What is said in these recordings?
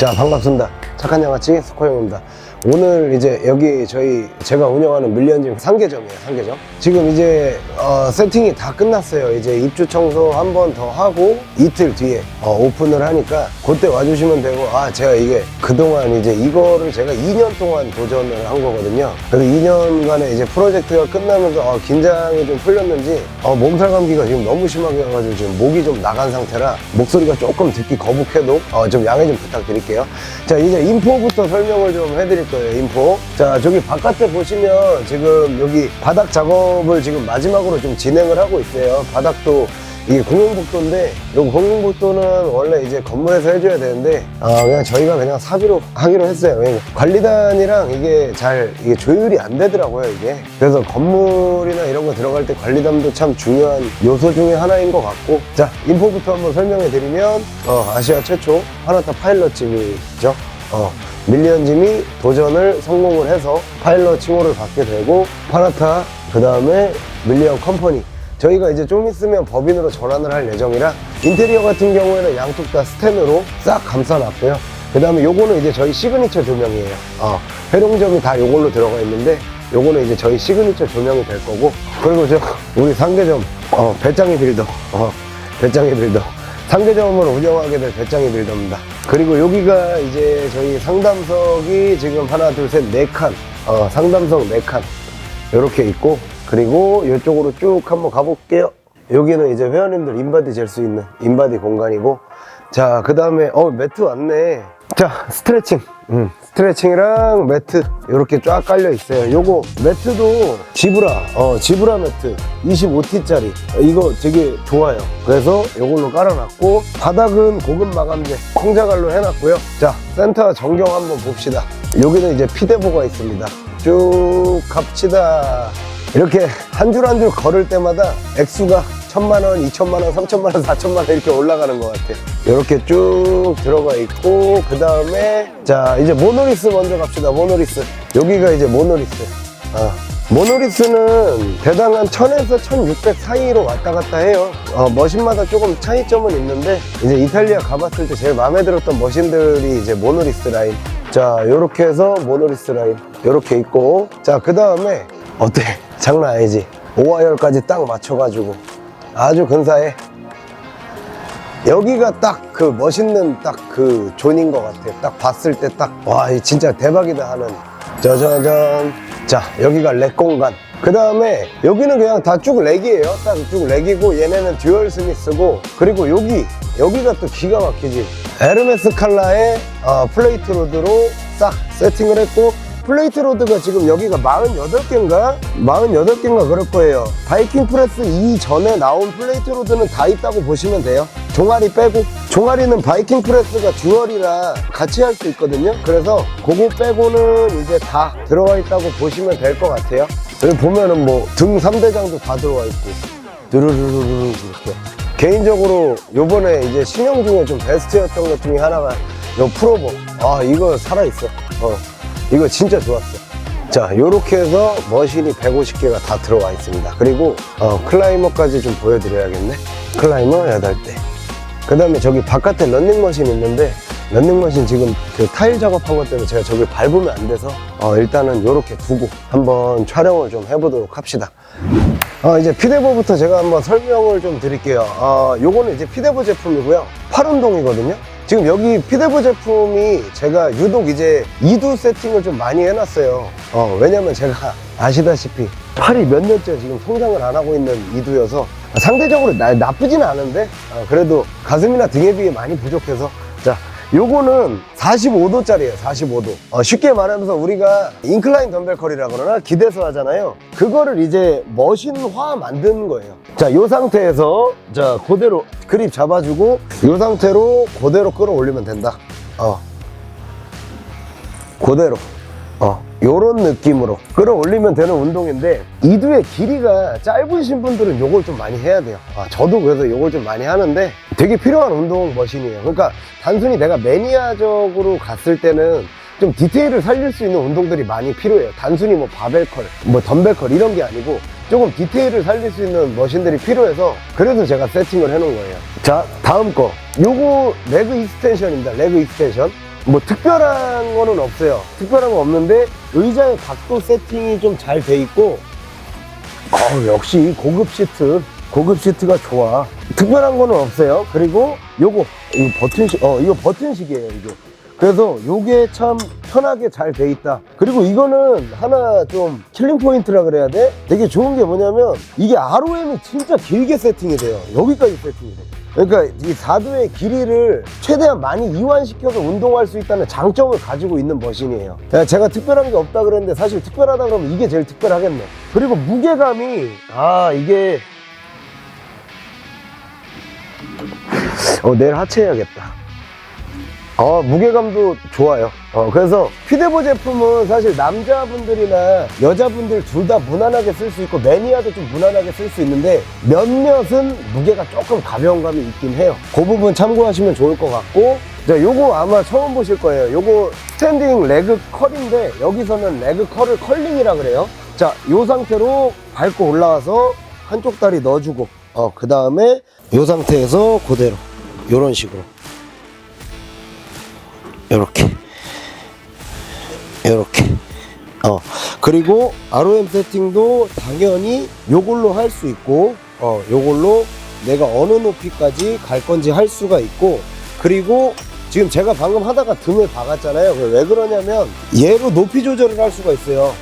자, 반갑습니다. 착한 양아치 스코형입니다. 오늘 이제 여기 제가 운영하는 밀리언짐 상계점이에요. 상계점. 지금 이제 세팅이 다 끝났어요. 이제 입주 청소 한 번 더 하고 이틀 뒤에 오픈을 하니까 그때 와주시면 되고, 제가 이게 그동안 이제 이거를 제가 2년 동안 도전을 한 거거든요. 그래서 2년간의 이제 프로젝트가 끝나면서 긴장이 좀 풀렸는지 몸살 감기가 지금 너무 심하게 와가지고 지금 목이 좀 나간 상태라 목소리가 조금 듣기 거북해도 좀 양해 좀 부탁드릴게요. 자, 이제 인포부터 설명을 좀 해드릴 거예요. 인포. 자, 저기 바깥에 보시면 지금 여기 바닥 작업을 지금 마지막으로 좀 진행을 하고 있어요. 바닥도 이게 공용복도인데, 이 공용복도는 원래 이제 건물에서 해줘야 되는데 그냥 저희가 그냥 사비로 하기로 했어요. 왜냐면 관리단이랑 이게 조율이 안 되더라고요, 이게. 그래서 건물이나 이런 거 들어갈 때 관리단도 참 중요한 요소 중에 하나인 것 같고. 자, 인포부터 한번 설명해 드리면 아시아 최초 파나타 파일럿 짐이죠. 밀리언짐이 도전을 성공을 해서 파일럿 칭호를 받게 되고, 파나타, 그 다음에 밀리언 컴퍼니, 저희가 이제 좀 있으면 법인으로 전환을 할 예정이라 인테리어 같은 경우에는 양쪽 다 스텐으로 싹 감싸놨고요. 그 다음에 요거는 이제 저희 시그니처 조명이에요. 회룡점이 다 요걸로 들어가 있는데, 요거는 이제 저희 시그니처 조명이 될 거고, 그리고 우리 상계점 배짱이 빌더, 배짱이 빌더, 상계점을 운영하게 될 배짱이 빌더입니다. 그리고 여기가 이제 저희 상담석이 지금 하나, 둘, 셋, 네 칸, 상담석 네 칸 이렇게 있고, 그리고 이쪽으로 쭉 한번 가볼게요. 여기는 이제 회원님들 인바디 잴 수 있는 인바디 공간이고, 자, 그 다음에 매트 왔네. 자, 스트레칭, 스트레칭이랑 매트 이렇게 쫙 깔려 있어요. 요거 매트도 지브라 매트 25T짜리 이거 되게 좋아요. 그래서 요걸로 깔아놨고, 바닥은 고급 마감재 콩자갈로 해놨고요. 자, 센터 전경 한번 봅시다. 여기는 이제 피대보가 있습니다. 쭉 갑시다. 이렇게 한 줄 한 줄 걸을 때마다 액수가 1000만원, 2000만원, 3000만원, 4000만원 이렇게 올라가는 것 같아요. 이렇게 쭉 들어가 있고, 그 다음에 자, 이제 모노리스 먼저 갑시다. 모노리스. 여기가 이제 모노리스. 모노리스는 대당 한 1000에서 1600 사이로 왔다 갔다 해요. 머신마다 조금 차이점은 있는데, 이제 이탈리아 가봤을 때 제일 마음에 들었던 머신들이 이제 모노리스 라인. 자, 요렇게 해서 모노리스 라인 요렇게 있고, 자, 그 다음에 어때? 장난 아니지? 5화열까지 딱 맞춰가지고 아주 근사해. 여기가 딱 그 멋있는 딱 그 존인 것 같아요. 딱 봤을 때 딱, 와, 진짜 대박이다 하는. 짜자잔. 자, 여기가 렉 공간. 그 다음에 여기는 그냥 다 쭉 렉이에요. 딱 쭉 렉이고, 얘네는 듀얼 스미스고, 그리고 여기가 또 기가 막히지. 에르메스 칼라의 플레이트 로드로 싹 세팅을 했고, 플레이트 로드가 지금 여기가 48개인가? 48개인가 그럴 거예요. 바이킹 프레스 이전에 나온 플레이트 로드는 다 있다고 보시면 돼요. 종아리 빼고. 종아리는 바이킹 프레스가 듀얼이라 같이 할 수 있거든요. 그래서 그거 빼고는 이제 다 들어가 있다고 보시면 될 것 같아요. 여기 보면은 뭐 등 3대장도 다 들어가 있고, 드르르르르 이렇게. 개인적으로 요번에 이제 신형 중에 좀 베스트였던 것 중에 하나가 요 프로보. 이거 살아있어. 이거 진짜 좋았어. 자, 요렇게 해서 머신이 150개가 다 들어와 있습니다. 그리고 클라이머까지 좀 보여드려야겠네. 클라이머 8대. 그 다음에 저기 바깥에 런닝머신 있는데, 런닝머신 지금 그 타일 작업한 것 때문에 제가 저기 밟으면 안 돼서 일단은 요렇게 두고 한번 촬영을 좀 해보도록 합시다. 이제 피데보부터 제가 한번 설명을 좀 드릴게요. 요거는 이제 피데보 제품이고요. 8운동이거든요. 지금 여기 피데보 제품이 제가 유독 이제 2두 세팅을 좀 많이 해놨어요. 왜냐면 제가 아시다시피 팔이 몇 년째 지금 성장을 안 하고 있는 2두여서 상대적으로 나쁘진 않은데, 그래도 가슴이나 등에 비해 많이 부족해서. 자, 요거는 45도짜리예요. 45도. 쉽게 말하면서 우리가 인클라인 덤벨 컬이라 그러나 기대서 하잖아요. 그거를 이제 머신화 만드는 거예요. 자, 요 상태에서 자, 그대로 그립 잡아주고, 요 상태로 그대로 끌어올리면 된다. 그대로 요런 느낌으로 끌어올리면 되는 운동인데, 이두의 길이가 짧으신 분들은 요걸 좀 많이 해야 돼요. 저도 그래서 요걸 좀 많이 하는데 되게 필요한 운동 머신이에요. 그러니까 단순히 내가 매니아적으로 갔을 때는 좀 디테일을 살릴 수 있는 운동들이 많이 필요해요. 단순히 뭐 바벨컬, 뭐 덤벨컬 이런 게 아니고 조금 디테일을 살릴 수 있는 머신들이 필요해서, 그래서 제가 세팅을 해놓은 거예요. 자, 다음 거. 요거 레그 익스텐션입니다. 레그 익스텐션. 뭐 특별한 거는 없어요. 특별한 건 없는데 의자의 각도 세팅이 좀 잘 돼 있고 역시 고급 시트가 좋아. 특별한 거는 없어요. 그리고 이거 버튼식이에요. 이게 그래서 요게 참 편하게 잘 돼 있다. 그리고 이거는 하나 좀 킬링 포인트라 그래야 돼? 되게 좋은 게 뭐냐면 이게 ROM이 진짜 길게 세팅이 돼요. 여기까지 세팅이 돼요. 그러니까 이 4두의 길이를 최대한 많이 이완시켜서 운동할 수 있다는 장점을 가지고 있는 머신이에요. 제가 특별한 게 없다 그랬는데 사실 특별하다 그러면 이게 제일 특별하겠네. 그리고 무게감이 이게 내일 하체해야겠다. 무게감도 좋아요. 그래서 퓨데보 제품은 사실 남자분들이나 여자분들 둘 다 무난하게 쓸 수 있고 매니아도 좀 무난하게 쓸 수 있는데 몇몇은 무게가 조금 가벼운 감이 있긴 해요. 그 부분 참고하시면 좋을 것 같고, 자, 요거 아마 처음 보실 거예요. 요거 스탠딩 레그 컬인데 여기서는 레그 컬을 컬링이라 그래요. 자, 요 상태로 밟고 올라와서 한쪽 다리 넣어주고 그 다음에 요 상태에서 그대로 요런 식으로 요렇게 그리고 ROM 세팅도 당연히 요걸로 할 수 있고 요걸로 내가 어느 높이까지 갈 건지 할 수가 있고, 그리고 지금 제가 방금 하다가 등을 박았잖아요. 왜 그러냐면 얘로 높이 조절을 할 수가 있어요.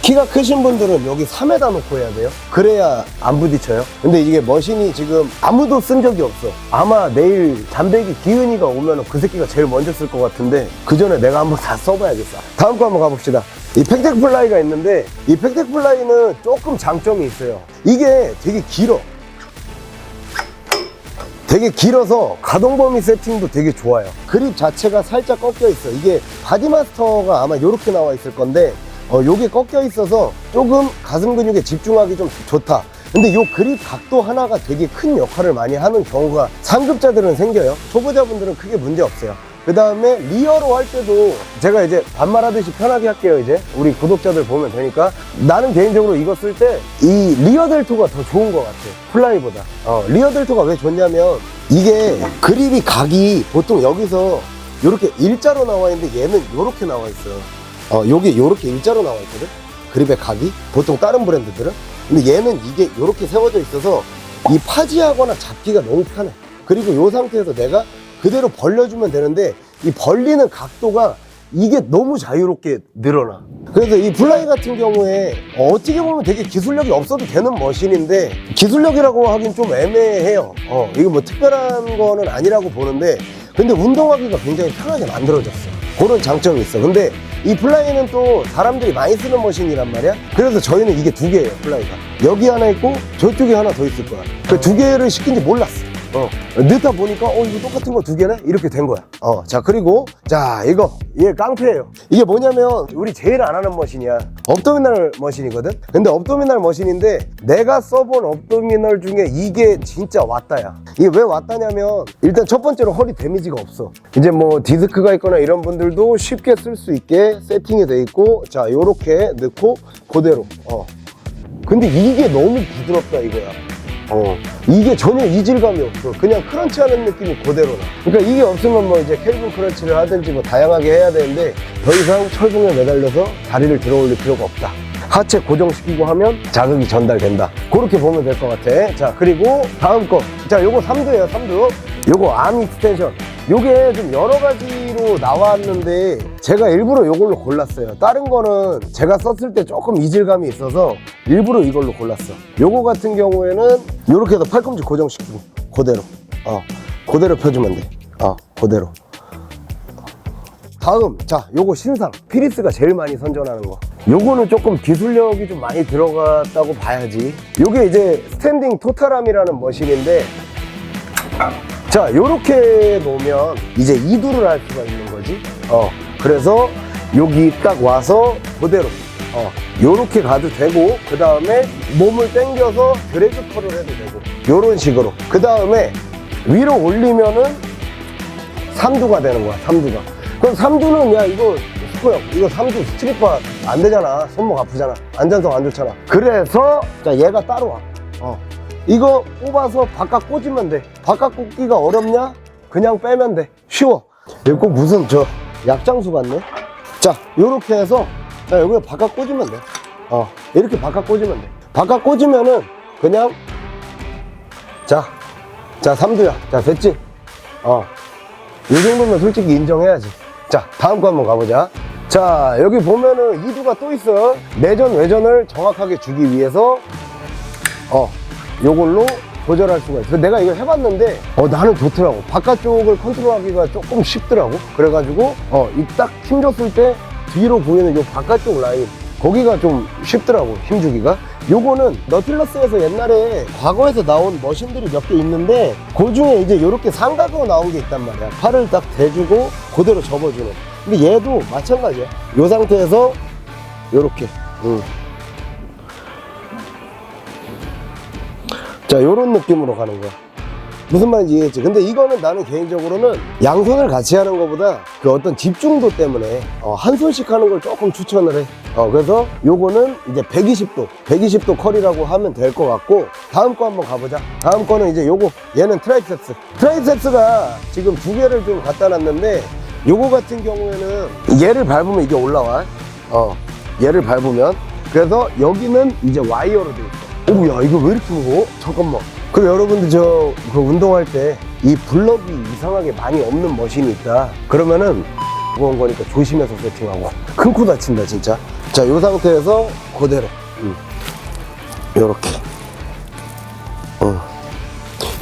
키가 크신 분들은 여기 3에다 놓고 해야 돼요. 그래야 안 부딪혀요. 근데 이게 머신이 지금 아무도 쓴 적이 없어. 아마 내일 잠배기 기은이가 오면 그 새끼가 제일 먼저 쓸 것 같은데 그 전에 내가 한번 다 써봐야겠어. 다음 거 한번 가봅시다. 이 팩텍 플라이가 있는데 이 팩텍 플라이는 조금 장점이 있어요. 이게 되게 길어. 되게 길어서 가동 범위 세팅도 되게 좋아요. 그립 자체가 살짝 꺾여 있어. 이게 바디마스터가 아마 이렇게 나와 있을 건데 요게 꺾여 있어서 조금 가슴 근육에 집중하기 좀 좋다. 근데 요 그립 각도 하나가 되게 큰 역할을 많이 하는 경우가 상급자들은 생겨요. 초보자분들은 크게 문제 없어요. 그 다음에 리어로 할 때도 제가 이제 반말하듯이 편하게 할게요. 이제 우리 구독자들 보면 되니까. 나는 개인적으로 이거 쓸 때 이 리어 델토가 더 좋은 것 같아, 플라이보다. 리어 델토가 왜 좋냐면 이게 그립이 각이 보통 여기서 이렇게 일자로 나와 있는데 얘는 이렇게 나와 있어요. 요게 요렇게 일자로 나와 있거든, 그립의 각이. 보통 다른 브랜드들은. 근데 얘는 이게 요렇게 세워져 있어서 이 파지하거나 잡기가 너무 편해. 그리고 요 상태에서 내가 그대로 벌려주면 되는데 이 벌리는 각도가 이게 너무 자유롭게 늘어나. 그래서 이 플라이 같은 경우에 어떻게 보면 되게 기술력이 없어도 되는 머신인데, 기술력이라고 하긴 좀 애매해요. 이거 뭐 특별한 거는 아니라고 보는데, 근데 운동하기가 굉장히 편하게 만들어졌어. 그런 장점이 있어. 근데 이 플라이는 또 사람들이 많이 쓰는 머신이란 말이야. 그래서 저희는 이게 두 개예요, 플라이가. 여기 하나 있고 저쪽에 하나 더 있을 거야. 그 두 개를 시킨지 몰랐어. 넣다 보니까 이거 똑같은 거 두 개네? 이렇게 된 거야. 자, 그리고 자, 얘 깡패예요. 이게 뭐냐면 우리 제일 안 하는 머신이야. 업도미널 머신이거든. 근데 업도미널 머신인데 내가 써본 업도미널 중에 이게 진짜 왔다야. 이게 왜 왔다냐면 일단 첫 번째로 허리 데미지가 없어. 이제 뭐 디스크가 있거나 이런 분들도 쉽게 쓸 수 있게 세팅이 돼 있고, 자, 요렇게 넣고 그대로. 근데 이게 너무 부드럽다 이거야. 이게 전혀 이질감이 없어. 그냥 크런치 하는 느낌이 그대로 나. 그러니까 이게 없으면 뭐 이제 캘빈 크런치를 하든지 뭐 다양하게 해야 되는데 더 이상 철봉에 매달려서 다리를 들어 올릴 필요가 없다. 하체 고정시키고 하면 자극이 전달된다. 그렇게 보면 될 것 같아. 자, 그리고 다음 거. 자, 요거 3두예요, 3두. 요거 암 익스텐션. 요게 좀 여러 가지로 나왔는데 제가 일부러 요걸로 골랐어요. 다른 거는 제가 썼을 때 조금 이질감이 있어서 일부러 이걸로 골랐어. 요거 같은 경우에는 요렇게 해서 팔꿈치 고정시키고 그대로 그대로 펴주면 돼. 그대로. 다음, 자, 요거 신상 피리스가 제일 많이 선전하는 거. 요거는 조금 기술력이 좀 많이 들어갔다고 봐야지. 요게 이제 스탠딩 토탈암이라는 머신인데, 자, 요렇게 놓으면 이제 2두를 할 수가 있는 거지. 그래서 여기 딱 와서 그대로 요렇게 가도 되고, 그 다음에 몸을 당겨서 드래그 컬을 해도 되고, 요런 식으로. 그 다음에 위로 올리면은 3두가 되는 거야, 3두가. 그럼 3두는, 야, 이거 스코 형, 이거 3두 스트릿바 안 되잖아. 손목 아프잖아. 안전성 안 좋잖아. 그래서 자, 얘가 따로 와. 이거 뽑아서 바깥 꽂으면 돼. 바깥 꽂기가 어렵냐? 그냥 빼면 돼. 쉬워. 이거 꼭 무슨 저 약장수 같네. 자, 요렇게 해서 자, 여기에 바깥 꽂으면 돼. 이렇게 바깥 꽂으면 돼. 바깥 꽂으면은 그냥 자 삼두야. 자, 됐지? 이 정도면 솔직히 인정해야지. 자, 다음 거 한번 가보자. 자, 여기 보면은 이두가 또 있어. 내전 외전을 정확하게 주기 위해서 요걸로 조절할 수가 있어. 내가 이거 해봤는데 나는 좋더라고. 바깥쪽을 컨트롤하기가 조금 쉽더라고. 그래가지고 이 딱 힘줬을 때 뒤로 보이는 요 바깥쪽 라인, 거기가 좀 쉽더라고, 힘주기가. 요거는 너틸러스에서 옛날에 과거에서 나온 머신들이 몇 개 있는데 그 중에 이제 요렇게 삼각으로 나온 게 있단 말이야. 팔을 딱 대주고 그대로 접어주는. 근데 얘도 마찬가지야. 요 상태에서 요렇게 자, 요런 느낌으로 가는 거야. 무슨 말인지 이해했지? 근데 이거는 나는 개인적으로는 양손을 같이 하는 것보다 그 어떤 집중도 때문에 한 손씩 하는 걸 조금 추천을 해. 그래서 요거는 이제 120도 컬이라고 하면 될 것 같고, 다음 거 한번 가보자. 다음 거는 이제 요거, 얘는 트라이셉스. 트라이셉스가 지금 두 개를 좀 갖다 놨는데, 요거 같은 경우에는 얘를 밟으면 이게 올라와. 얘를 밟으면. 그래서 여기는 이제 와이어로 돼 있어. 오야, 이거 왜 이렇게 무거워? 잠깐만. 그리고 여러분들 그 운동할 때 이 블럭이 이상하게 많이 없는 머신이 있다. 그러면은 무거운 거니까 조심해서 세팅하고. 큰 코 다친다 진짜. 자, 요 상태에서 그대로 요렇게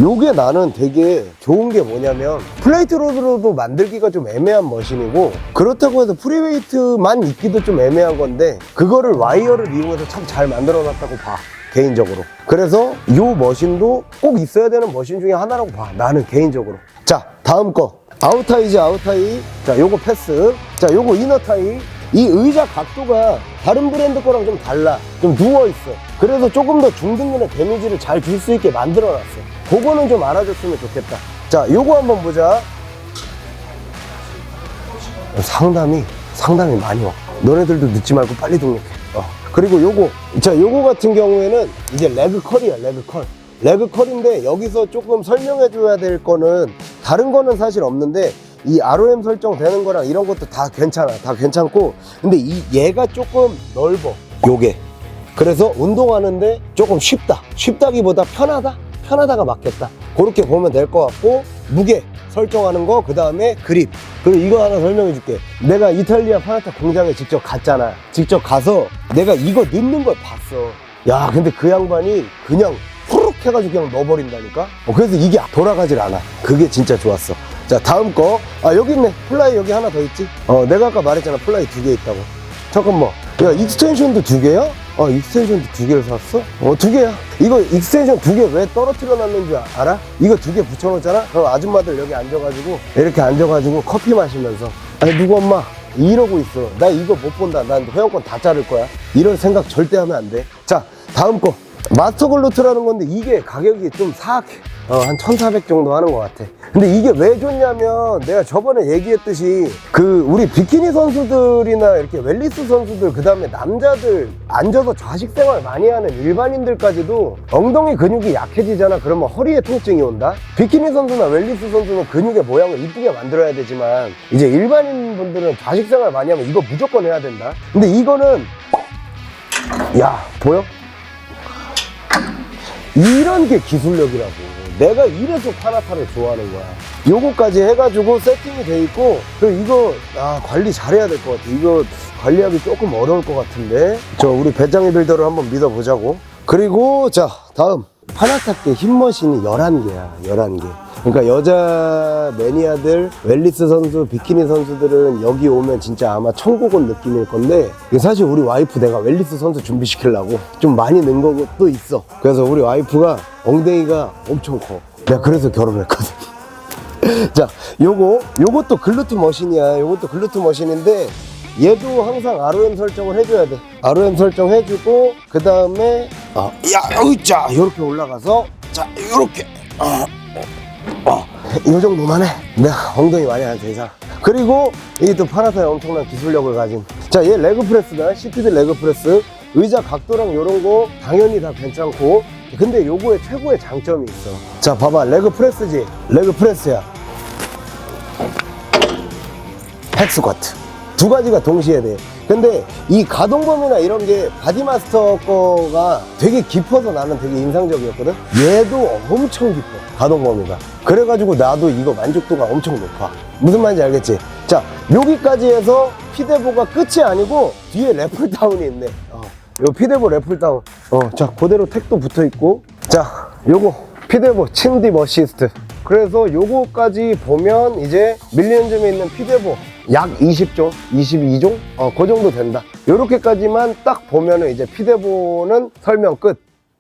요게 나는 되게 좋은 게 뭐냐면, 플레이트 로드로도 만들기가 좀 애매한 머신이고, 그렇다고 해서 프리웨이트만 있기도 좀 애매한 건데, 그거를 와이어를 이용해서 참 잘 만들어 놨다고 봐, 개인적으로. 그래서 요 머신도 꼭 있어야 되는 머신 중에 하나라고 봐, 나는 개인적으로. 자, 다음 거 아웃타이지. 아웃타이. 자, 요거 패스. 자, 요거 이너타이. 이 의자 각도가 다른 브랜드 거랑 좀 달라. 좀 누워있어. 그래서 조금 더 중등근의 데미지를 잘 줄 수 있게 만들어놨어. 그거는 좀 알아줬으면 좋겠다. 자, 요거 한번 보자. 상담이 많이 와. 너네들도 늦지 말고 빨리 등록해. 그리고 요거, 자, 요거 같은 경우에는 이제 레그 컬이야. 레그 컬인데, 여기서 조금 설명해 줘야 될 거는, 다른 거는 사실 없는데 이 ROM 설정되는 거랑 이런 것도 다 괜찮아. 다 괜찮고, 근데 얘가 조금 넓어, 요게. 그래서 운동하는데 조금 쉽다기보다 편하다가 맞겠다. 그렇게 보면 될 것 같고, 무게 설정하는 거, 그 다음에 그립. 그리고 이거 하나 설명해 줄게. 내가 이탈리아 파나타 공장에 직접 갔잖아. 직접 가서 내가 이거 넣는 걸 봤어. 야, 근데 그 양반이 그냥 후룩 해가지고 그냥 넣어버린다니까. 그래서 이게 돌아가질 않아. 그게 진짜 좋았어. 자, 다음 거. 여기 있네. 플라이 여기 하나 더 있지. 내가 아까 말했잖아, 플라이 2개 있다고. 잠깐만, 야, 익스텐션도 2개야? 익스텐션도 2개를 샀어? 2개야. 이거 익스텐션 2개 왜 떨어뜨려 놨는 줄 알아? 이거 2개 붙여놓잖아? 그럼 아줌마들 여기 앉아가지고, 이렇게 앉아가지고 커피 마시면서, 아니, 누구 엄마 이러고 있어. 나 이거 못 본다. 난 회원권 다 자를 거야. 이런 생각 절대 하면 안 돼. 자, 다음 거. 마스터 글루트라는 건데, 이게 가격이 좀 사악해. 한 1,400 정도 하는 것 같아. 근데 이게 왜 좋냐면, 내가 저번에 얘기했듯이 우리 비키니 선수들이나 이렇게 웰리스 선수들, 그 다음에 남자들 앉아서 좌식 생활 많이 하는 일반인들까지도 엉덩이 근육이 약해지잖아. 그러면 허리에 통증이 온다. 비키니 선수나 웰리스 선수는 근육의 모양을 이쁘게 만들어야 되지만, 이제 일반인 분들은 좌식 생활 많이 하면 이거 무조건 해야 된다. 근데 이거는, 야, 보여? 이런 게 기술력이라고. 내가 이래서 파나타를 좋아하는 거야. 요거까지 해가지고 세팅이 돼 있고, 그리고 이거 관리 잘해야 될 것 같아. 이거 관리하기 조금 어려울 것 같은데, 우리 배짱이 빌더를 한번 믿어보자고. 그리고 자, 다음 파나타께 힙머신이 11개야 11개. 그러니까 여자 매니아들, 웰리스 선수, 비키니 선수들은 여기 오면 진짜 아마 천국 온 느낌일 건데, 사실 우리 와이프 내가 웰리스 선수 준비시키려고 좀 많이 넣은 것도 있어. 그래서 우리 와이프가 엉덩이가 엄청 커. 내가 그래서 결혼했거든. 자, 요것도 글루트 머신이야. 요것도 글루트 머신인데, 얘도 항상 ROM 설정을 해줘야 돼. ROM 설정 해주고, 그 다음에 자, 요렇게 올라가서, 자, 요렇게 이 정도만 해. 내가 엉덩이 많이 안 되잖아. 그리고 이게 또 파나타의 엄청난 기술력을 가진, 자, 얘 레그 프레스다. 시티드 레그 프레스. 의자 각도랑 요런 거 당연히 다 괜찮고, 근데 요거에 최고의 장점이 있어. 자, 봐봐. 레그 프레스지. 레그 프레스야. 헥스쿼트. 두 가지가 동시에 돼. 근데 이 가동 범위나 이런 게 바디마스터 거가 되게 깊어서 나는 되게 인상적이었거든. 얘도 엄청 깊어, 가동 범위가. 그래가지고 나도 이거 만족도가 엄청 높아. 무슨 말인지 알겠지? 자, 여기까지 해서 피데보가 끝이 아니고 뒤에 래플다운이 있네. 요 피데보 래플다운. 자, 그대로 택도 붙어 있고. 자, 요거 피데보 친딥 어시스트. 그래서 요거까지 보면 이제 밀리언즘에 있는 피데보 약 20종, 22종? 그 정도 된다. 요렇게까지만 딱 보면은 이제 피데보는 설명 끝.